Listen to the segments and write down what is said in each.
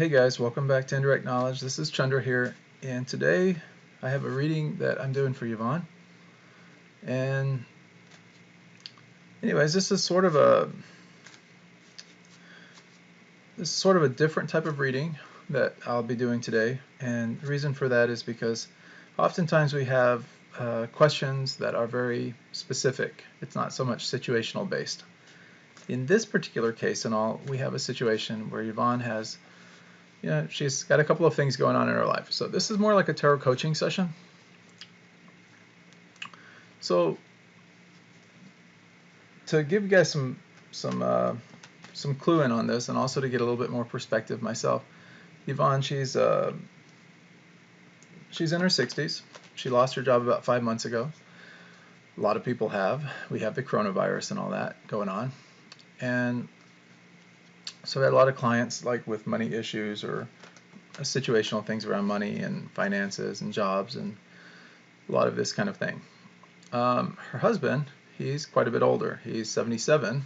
Hey guys, welcome back to Indirect Knowledge. This is Chandra here, and today I have a reading that I'm doing for Yvonne. And anyways, this is sort of a different type of reading that I'll be doing today. And the reason for that is because oftentimes we have questions that are very specific. It's not so much situational based. In this particular case and all, we have a situation where Yvonne has she's got a couple of things going on in her life. So this is more like a tarot coaching session. So to give you guys some clue in on this, and also to get a little bit more perspective myself, Yvonne, she's in her 60s. She lost her job about 5 months ago. A lot of people have. We have the coronavirus and all that going on, and so we had a lot of clients like with money issues or situational things around money and finances and jobs and a lot of this kind of thing. Her husband, he's quite a bit older. He's 77.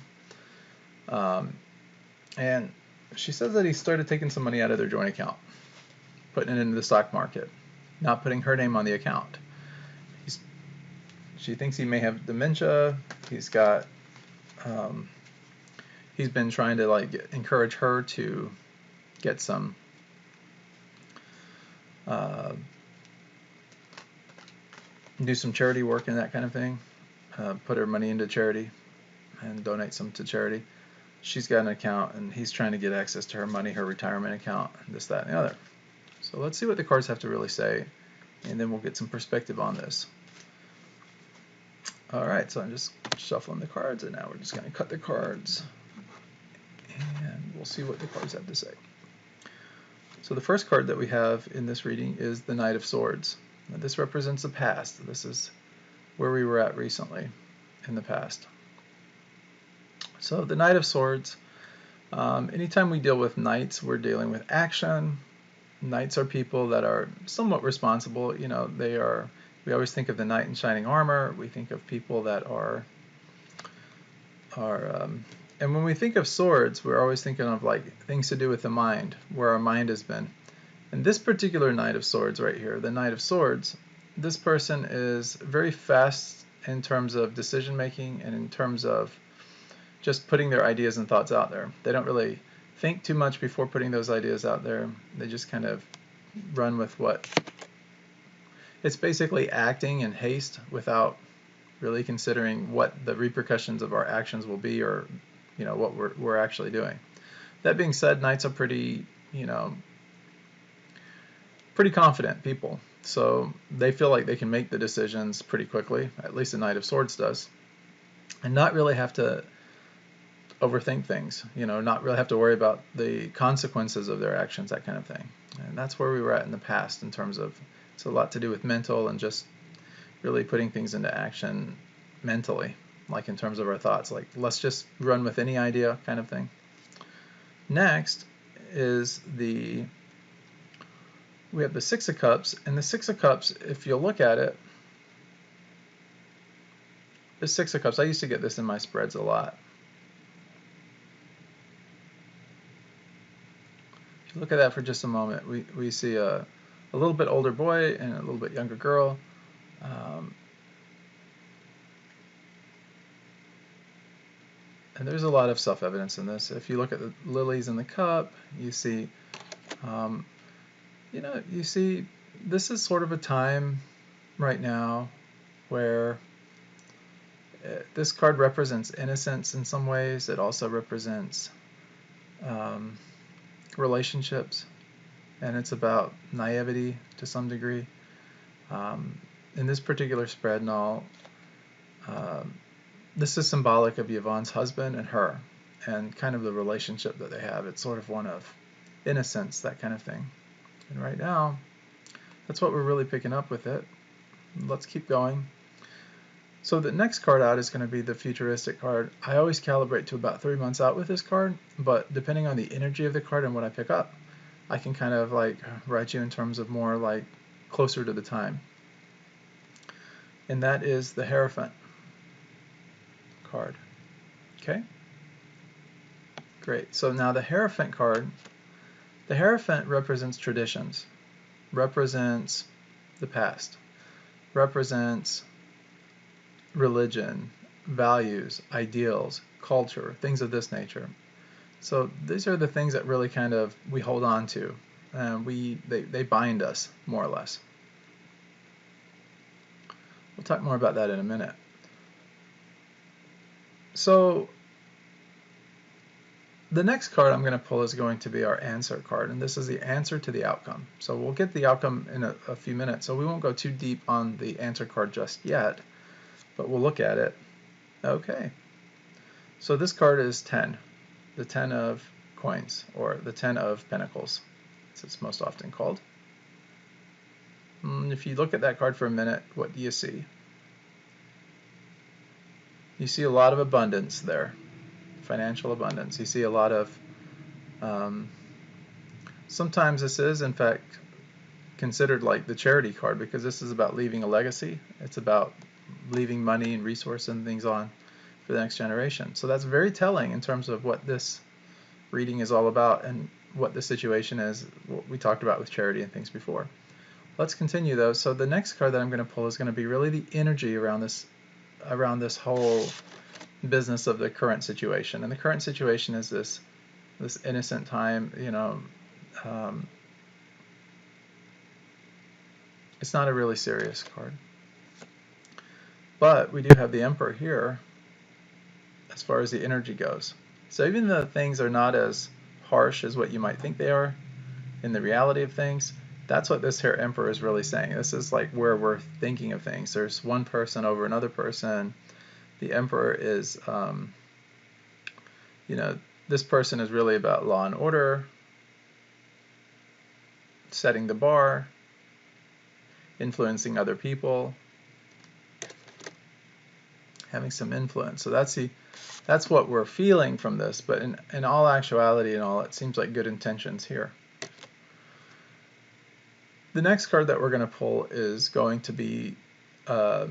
And she says that he started taking some money out of their joint account, putting it into the stock market, not putting her name on the account. She thinks he may have dementia. He's been trying to encourage her to get some do some charity work and that kind of thing, put her money into charity and donate some to charity. She's got an account and he's trying to get access to her money, her retirement account, this, that, and the other. So let's see what the cards have to really say, and then we'll get some perspective on this. Alright, so I'm just shuffling the cards, and now we're just going to cut the cards, and we'll see what the cards have to say. So the first card that we have in this reading is the Knight of Swords. Now this represents the past. This is where we were at recently in the past. So the Knight of Swords, anytime we deal with knights, we're dealing with action. Knights are people that are somewhat responsible. We always think of the knight in shining armor. We think of people that are and when we think of swords, we're always thinking of like things to do with the mind, where our mind has been. And this particular Knight of Swords right here, the Knight of Swords, this person is very fast in terms of decision making and in terms of just putting their ideas and thoughts out there. They don't really think too much before putting those ideas out there. They just kind of run with what. It's basically acting in haste without really considering what the repercussions of our actions will be, or what we're actually doing. That being said, knights are pretty confident people, so they feel like they can make the decisions pretty quickly. At least the Knight of Swords does, and not really have to overthink things, not really have to worry about the consequences of their actions, that kind of thing. And that's where we were at in the past in terms of, it's a lot to do with mental and just really putting things into action mentally, like in terms of our thoughts, like let's just run with any idea kind of thing. Next is we have the Six of Cups, and the Six of Cups, if you look at it, the Six of Cups, I used to get this in my spreads a lot. If you look at that for just a moment, we see a little bit older boy and a little bit younger girl. And there's a lot of self-evidence in this. If you look at the lilies in the cup, you see, this is sort of a time right now where this card represents innocence in some ways. It also represents relationships, and it's about naivety to some degree. In this particular spread and all, this is symbolic of Yvonne's husband and her, and kind of the relationship that they have. It's sort of one of innocence, that kind of thing. And right now, that's what we're really picking up with it. Let's keep going. So the next card out is going to be the futuristic card. I always calibrate to about 3 months out with this card, but depending on the energy of the card and what I pick up, I can kind of like write you in terms of more like closer to the time. And that is the Hierophant card. Okay? Great. So now the Hierophant card, The Hierophant represents traditions, represents the past, represents religion, values, ideals, culture, things of this nature. So these are the things that really kind of we hold on to. They bind us, more or less. We'll talk more about that in a minute. So the next card I'm going to pull is going to be our answer card, and this is the answer to the outcome. So we'll get the outcome in a few minutes, so we won't go too deep on the answer card just yet, but we'll look at it. Okay, so this card is 10, the 10 of coins, or the 10 of pentacles, as it's most often called. If you look at that card for a minute, what do you see? You see a lot of abundance there, financial abundance. You see a lot of, sometimes this is in fact considered like the charity card, because this is about leaving a legacy. It's about leaving money and resources and things on for the next generation. So that's very telling in terms of what this reading is all about and what the situation is, what we talked about with charity and things before. Let's continue though. So the next card that I'm going to pull is going to be really the energy around this whole business of the current situation. And the current situation is this innocent time, it's not a really serious card. But we do have the Emperor here as far as the energy goes. So even though things are not as harsh as what you might think they are in the reality of things, that's what this here Emperor is really saying. This is like where we're thinking of things. There's one person over another person. The Emperor is, this person is really about law and order, setting the bar, influencing other people, having some influence. So that's what we're feeling from this, but in all actuality and all, it seems like good intentions here. The next card that we're going to pull is going to be, I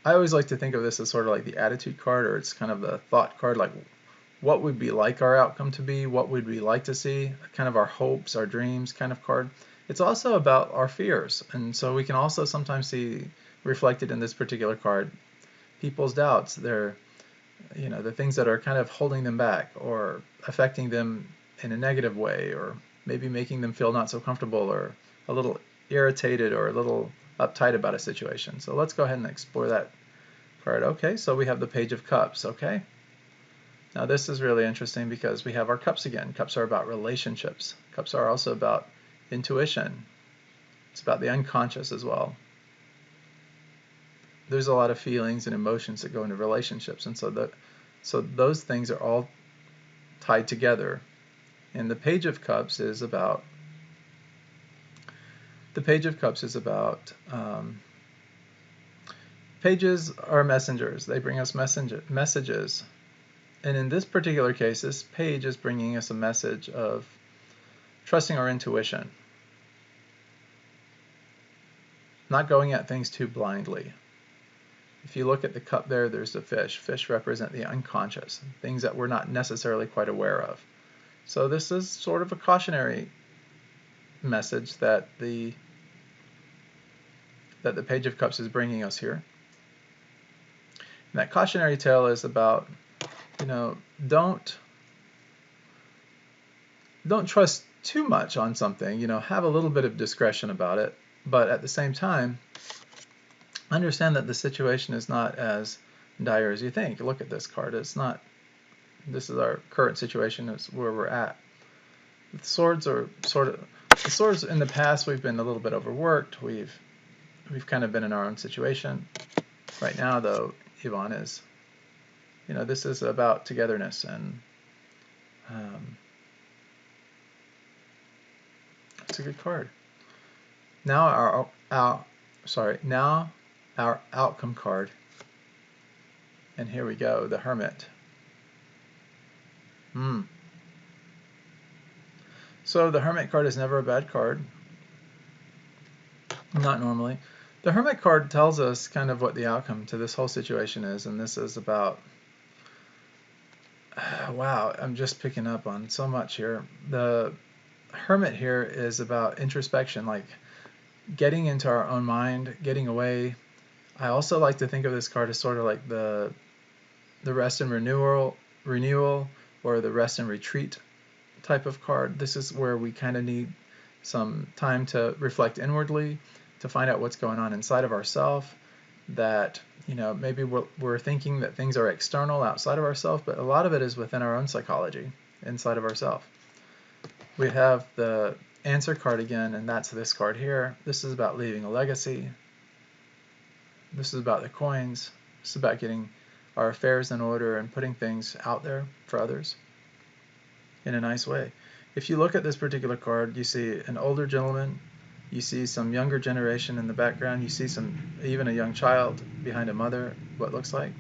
always like to think of this as sort of like the attitude card, or it's kind of the thought card, like what would we like our outcome to be, what would we like to see, kind of our hopes, our dreams kind of card. It's also about our fears, and so we can also sometimes see reflected in this particular card people's doubts, the things that are kind of holding them back or affecting them in a negative way, or maybe making them feel not so comfortable or a little irritated or a little uptight about a situation. So let's go ahead and explore that card. Okay, so we have the Page of Cups. Okay, now this is really interesting because we have our cups again. Cups are about relationships. Cups are also about intuition. It's about the unconscious as well. There's a lot of feelings and emotions that go into relationships, and so those things are all tied together. And the Page of Cups is about pages are messengers. They bring us messages. And in this particular case, this page is bringing us a message of trusting our intuition, not going at things too blindly. If you look at the cup there, there's the fish. Fish represent the unconscious, things that we're not necessarily quite aware of. So this is sort of a cautionary message that the Page of Cups is bringing us here. And that cautionary tale is about, don't trust too much on something. Have a little bit of discretion about it, but at the same time, understand that the situation is not as dire as you think. Look at this card. It's not. This is our current situation. Is where we're at. The swords are the swords in the past. We've been a little bit overworked. We've kind of been in our own situation. Right now, though, Yvonne is. This is about togetherness, and it's a good card. Now our outcome card, and here we go, the Hermit. So the Hermit card is never a bad card, not normally. The Hermit card tells us kind of what the outcome to this whole situation is, and this is about, wow, I'm just picking up on so much here. Hermit here is about introspection, like getting into our own mind, getting away. I also like to think of this card as sort of like the rest and renewal, or the rest and retreat type of card. This is where we kind of need some time to reflect inwardly, to find out what's going on inside of ourselves. That, maybe we're thinking that things are external, outside of ourselves, but a lot of it is within our own psychology, inside of ourselves. We have the answer card again, and that's this card here. This is about leaving a legacy. This is about the coins. This is about getting our affairs in order and putting things out there for others in a nice way. If you look at this particular card, you see an older gentleman, you see some younger generation in the background, you see even a young child behind a mother, what looks like.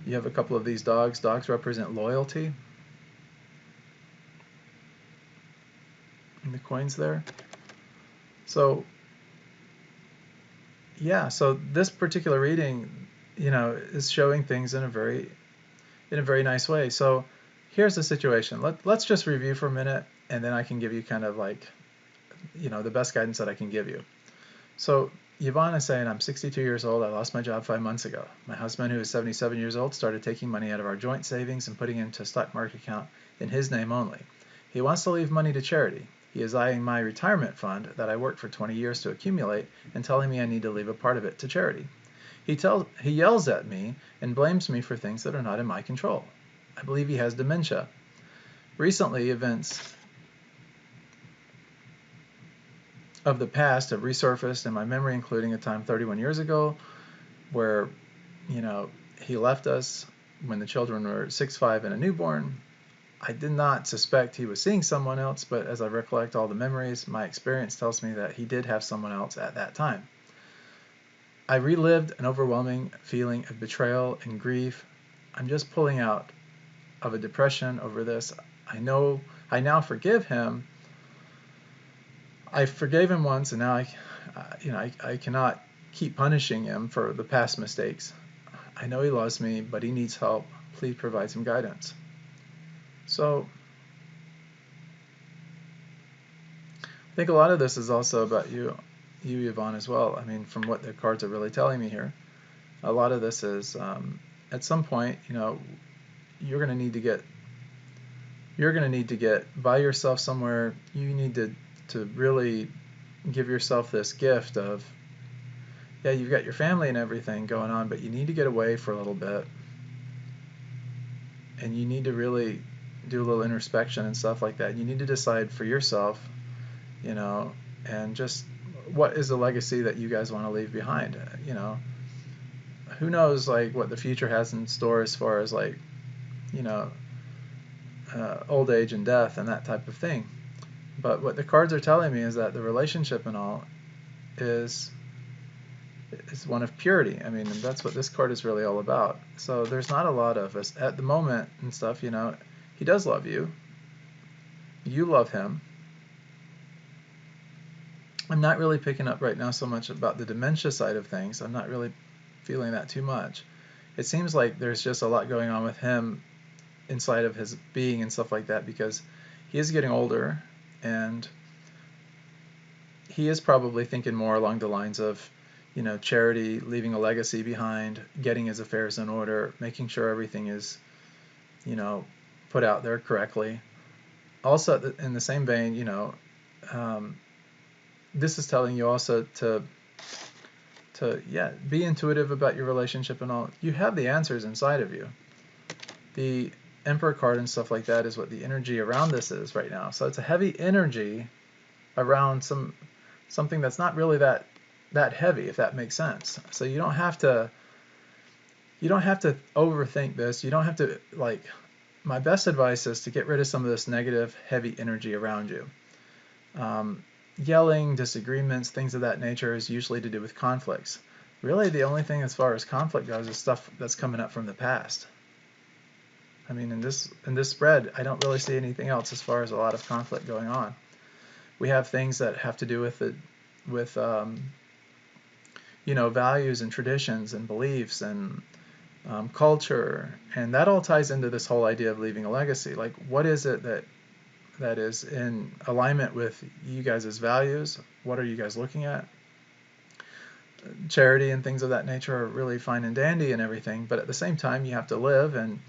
You have a couple of these dogs. Dogs represent loyalty. And the coins there. So yeah, so this particular reading, is showing things in a very nice way. So here's the situation. Let's just review for a minute, and then I can give you kind of like, the best guidance that I can give you. So Yvonne is saying, I'm 62 years old. I lost my job 5 months ago. My husband, who is 77 years old, started taking money out of our joint savings and putting it into a stock market account in his name only. He wants to leave money to charity. He is eyeing my retirement fund that I worked for 20 years to accumulate and telling me I need to leave a part of it to charity. He yells at me and blames me for things that are not in my control. I believe he has dementia. Recently, events of the past have resurfaced in my memory, including a time 31 years ago where, he left us when the children were 6, 5, and a newborn. I did not suspect he was seeing someone else, but as I recollect all the memories, my experience tells me that he did have someone else at that time. I relived an overwhelming feeling of betrayal and grief. I'm just pulling out of a depression over this. I now forgive him. I forgave him once, and now I cannot keep punishing him for the past mistakes. I know he loves me, but he needs help. Please provide some guidance. So I think a lot of this is also about you, Yvonne, as well. I mean, from what the cards are really telling me here, a lot of this is at some point, you're going to need to get by yourself somewhere. You need to really give yourself this gift of, yeah, you've got your family and everything going on, but you need to get away for a little bit, and you need to really do a little introspection and stuff like that. You need to decide for yourself, and just what is the legacy that you guys want to leave behind. Who knows, like, what the future has in store as far as, like, old age and death and that type of thing. But what the cards are telling me is that the relationship and all is one of purity. I mean, that's what this card is really all about. So there's not a lot of us at the moment and stuff. He does love you. You love him. I'm not really picking up right now so much about the dementia side of things. I'm not really feeling that too much. It seems like there's just a lot going on with him inside of his being and stuff like that, because he is getting older, and he is probably thinking more along the lines of, charity, leaving a legacy behind, getting his affairs in order, making sure everything is, put out there correctly. Also, in the same vein, this is telling you also to be intuitive about your relationship and all. You have the answers inside of you. The Emperor card and stuff like that is what the energy around this is right now. So it's a heavy energy around something that's not really that heavy, if that makes sense. So you don't have to overthink this. You don't have to, like, my best advice is to get rid of some of this negative, heavy energy around you. Yelling, disagreements, things of that nature is usually to do with conflicts. Really, the only thing as far as conflict goes is stuff that's coming up from the past. I mean, in this spread, I don't really see anything else as far as a lot of conflict going on. We have things that have to do with values and traditions and beliefs and culture, and that all ties into this whole idea of leaving a legacy. Like, what is it that that is in alignment with you guys' values. What are you guys looking at? Charity and things of that nature are really fine and dandy and everything, but at the same time you have to live, and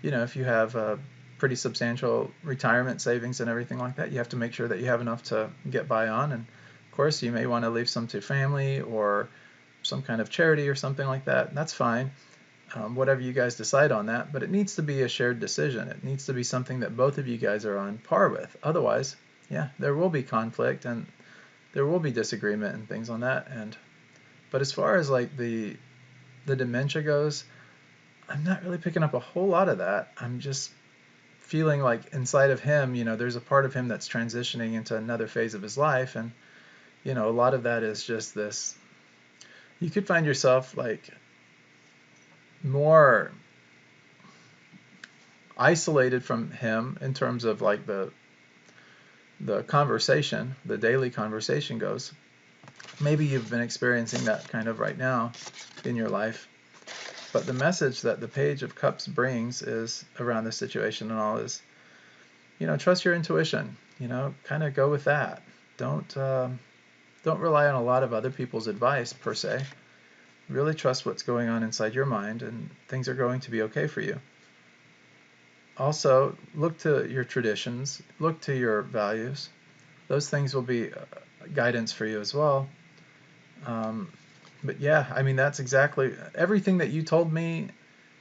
if you have a pretty substantial retirement savings and everything like that, you have to make sure that you have enough to get by on. And of course you may want to leave some to family or some kind of charity or something like that. That's fine. Whatever you guys decide on that, but it needs to be a shared decision. It needs to be something that both of you guys are on par with. Otherwise, yeah, there will be conflict and there will be disagreement and things on that end. But as far as like the dementia goes, I'm not really picking up a whole lot of that. I'm just feeling like inside of him, there's a part of him that's transitioning into another phase of his life, and a lot of that is just this. You could find yourself like more isolated from him in terms of like the conversation, the daily conversation goes. Maybe you've been experiencing that kind of right now in your life. But the message that the Page of Cups brings is around the situation and all is, trust your intuition. Kind of go with that. Don't rely on a lot of other people's advice per se. Really trust what's going on inside your mind, and things are going to be okay for you. Also, look to your traditions, look to your values. Those things will be guidance for you as well. But yeah, I mean, that's exactly everything that you told me,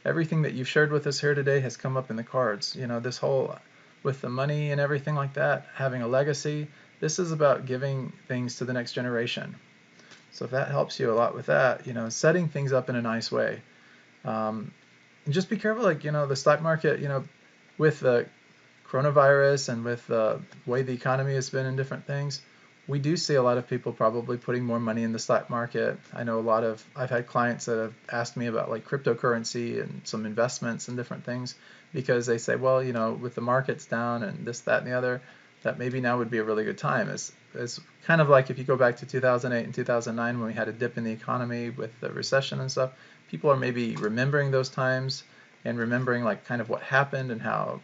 everything that you've shared with us here today has come up in the cards. This whole with the money and everything like that, having a legacy, this is about giving things to the next generation. So if that helps you a lot with that, setting things up in a nice way. And just be careful, like, the stock market, with the coronavirus and with the way the economy has been and different things, we do see a lot of people probably putting more money in the stock market. I know I've had clients that have asked me about like cryptocurrency and some investments and different things, because they say, well, with the markets down and this, that, and the other, that maybe now would be a really good time. It's kind of like if you go back to 2008 and 2009 when we had a dip in the economy with the recession and stuff, people are maybe remembering those times and remembering like kind of what happened and how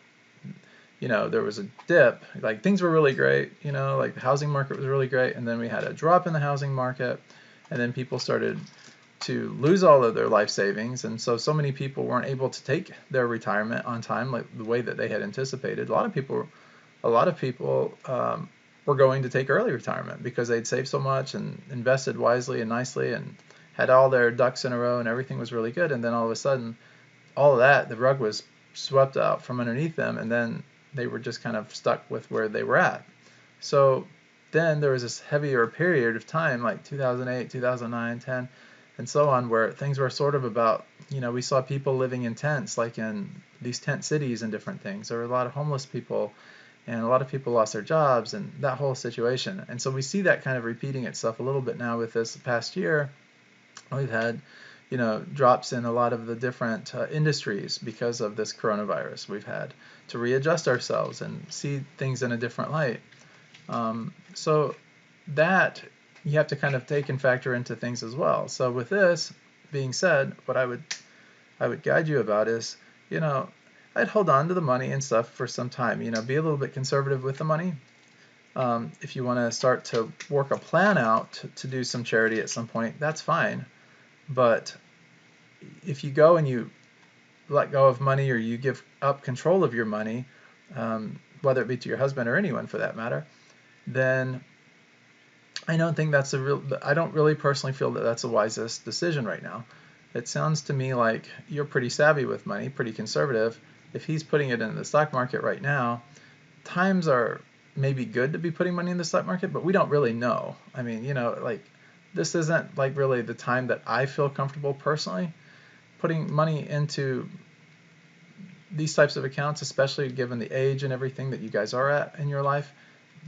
there was a dip, like things were really great, like the housing market was really great, and then we had a drop in the housing market, and then people started to lose all of their life savings, and so many people weren't able to take their retirement on time like the way that they had anticipated. A lot of people were going to take early retirement because they'd saved so much and invested wisely and nicely and had all their ducks in a row and everything was really good, and then all of a sudden all of that, the rug was swept out from underneath them, and then they were just kind of stuck with where they were at. So then there was this heavier period of time, like 2008, 2009, 10, and so on, where things were sort of about, we saw people living in tents, like in these tent cities and different things. There were a lot of homeless people, and a lot of people lost their jobs, and that whole situation. And so we see that kind of repeating itself a little bit now with this past year. We've had drops in a lot of the different industries because of this coronavirus. We've had to readjust ourselves and see things in a different light. So that you have to kind of take and factor into things as well. So with this being said, what I would guide you about is, I'd hold on to the money and stuff for some time. Be a little bit conservative with the money. If you want to start to work a plan out to do some charity at some point, that's fine. But if you go and you let go of money, or you give up control of your money, whether it be to your husband or anyone for that matter, then I don't really personally feel that that's the wisest decision right now. It sounds to me like you're pretty savvy with money, pretty conservative. If he's putting it in the stock market right now, times are maybe good to be putting money in the stock market, but we don't really know. I mean, like, this isn't like really the time that I feel comfortable personally putting money into these types of accounts, especially given the age and everything that you guys are at in your life.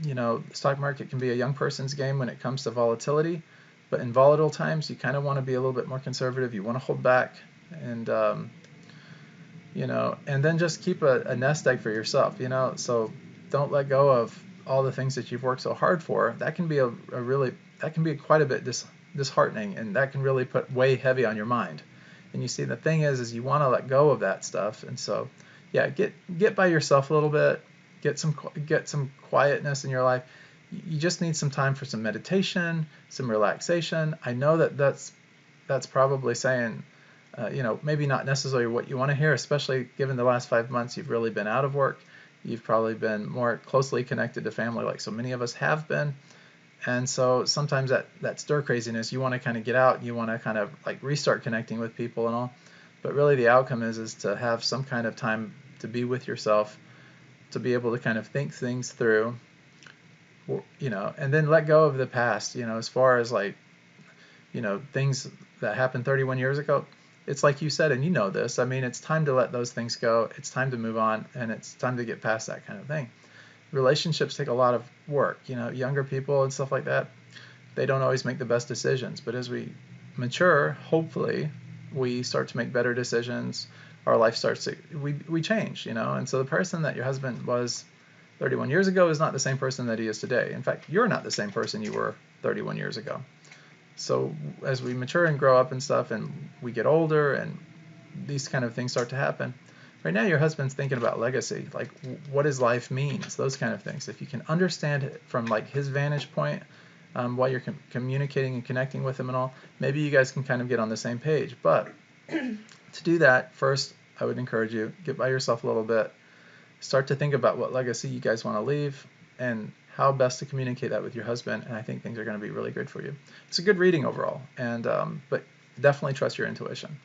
The stock market can be a young person's game when it comes to volatility, but in volatile times, you kind of want to be a little bit more conservative. You want to hold back, and and then just keep a nest egg for yourself. So don't let go of all the things that you've worked so hard for. That can be quite a bit disheartening, and that can really put way heavy on your mind. And you see, the thing is you want to let go of that stuff. And so, yeah, get by yourself a little bit. get some quietness in your life, you just need some time for some meditation, some relaxation. I know that that's probably saying, maybe not necessarily what you want to hear, especially given the last 5 months you've really been out of work. You've probably been more closely connected to family, like so many of us have been. And so sometimes that stir craziness, you want to kind of get out, you want to kind of like restart connecting with people and all. But really the outcome is to have some kind of time to be with yourself, to be able to kind of think things through, and then let go of the past, as far as like, things that happened 31 years ago. It's like you said, and you know this, I mean, it's time to let those things go. It's time to move on, and it's time to get past that kind of thing. Relationships take a lot of work. Younger people and stuff like that, they don't always make the best decisions. But as we mature, hopefully, we start to make better decisions. Our life starts to, we change, And so the person that your husband was 31 years ago is not the same person that he is today. In fact, you're not the same person you were 31 years ago. So as we mature and grow up and stuff, and we get older, and these kind of things start to happen, right now your husband's thinking about legacy, like what his life means, those kind of things. If you can understand it from like his vantage point, while you're communicating and connecting with him and all, maybe you guys can kind of get on the same page. But to do that, first, I would encourage you, get by yourself a little bit, start to think about what legacy you guys want to leave, and how best to communicate that with your husband, and I think things are going to be really good for you. It's a good reading overall, and but definitely trust your intuition.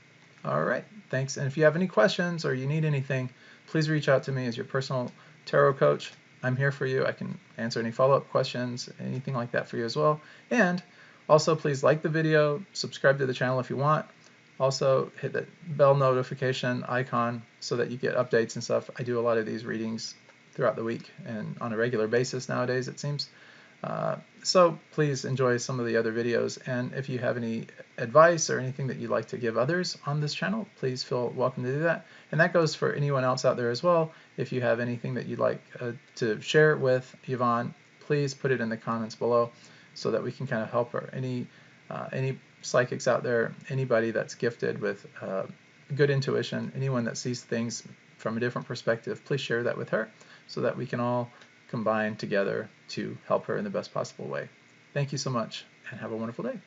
All right, thanks. And if you have any questions or you need anything, please reach out to me as your personal tarot coach. I'm here for you. I can answer any follow-up questions, anything like that for you as well. And also, please like the video, subscribe to the channel if you want. Also, hit that bell notification icon so that you get updates and stuff. I do a lot of these readings throughout the week and on a regular basis nowadays, it seems. So please enjoy some of the other videos, and if you have any advice or anything that you'd like to give others on this channel, please feel welcome to do that. And that goes for anyone else out there as well. If you have anything that you'd like to share with Yvonne, please put it in the comments below so that we can kind of help her. Any psychics out there, anybody that's gifted with good intuition, anyone that sees things from a different perspective, please share that with her so that we can all combine together to help her in the best possible way. Thank you so much, and have a wonderful day.